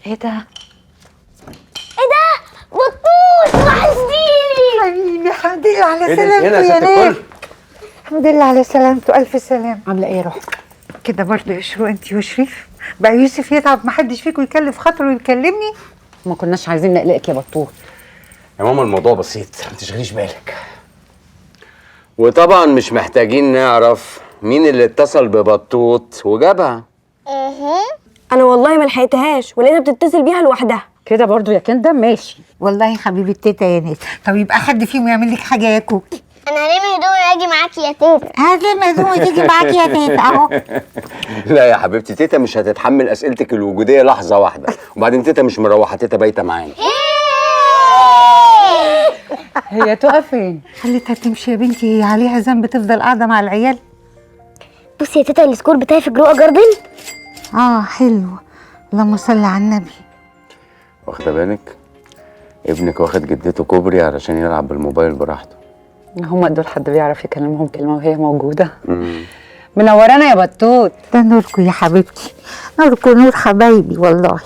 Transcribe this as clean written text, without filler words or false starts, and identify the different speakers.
Speaker 1: ايه ده؟
Speaker 2: ايه ده؟ بطوط وحشتيني.
Speaker 1: حبيبي الحمد لله على
Speaker 3: ايه ده
Speaker 1: سلامته
Speaker 3: هنا يا ست الكل؟
Speaker 1: الحمد لله على سلامته، الف سلام. عامله ايه يا روح؟ كده برضه يا شروق انت وشريف؟ بقى يوسف يتعب محدش فيكم يكلف خاطره ويكلمني؟
Speaker 4: ما كناش عايزين نقلقك يا بطوط.
Speaker 3: يا ماما الموضوع بسيط، ما تشغليش بالك. وطبعا مش محتاجين نعرف مين اللي اتصل ببطوط وجابها.
Speaker 2: انا والله ما لحقتهاش ولقيتها بتتصل بيها لوحدها.
Speaker 4: كده برضو يا كنده ماشي.
Speaker 1: والله حبيبه تيتا يا ناس. طب يبقى حد فيهم يعمل لك حاجه يا كوكي.
Speaker 2: انا هلم هدومي واجي معاكي يا تيتا.
Speaker 1: هلم هدومي تيجي معاكي يا تيتا اهو.
Speaker 3: لا يا حبيبتي، تيتا مش هتتحمل اسئلتك الوجوديه لحظه واحده، وبعدين تيتا مش مروحه، تيتا بايته معانا.
Speaker 4: هي تقف فين؟
Speaker 1: خليتها تمشي يا بنتي، هي عليها ذنب تفضل قاعده مع العيال؟
Speaker 2: بصي يا تيتا، السكور بتاعي في جروء جاردن.
Speaker 1: حلو. اللهم صل على النبي.
Speaker 3: واخده بالك؟ ابنك واخد جدته كوبري علشان يلعب بالموبايل براحته.
Speaker 4: هما دول حد بيعرف يكلمهم كلمه وهي موجوده؟ منورانا يا بطوط.
Speaker 1: ده نوركم يا حبيبتي، نوركم نور حبايبي والله.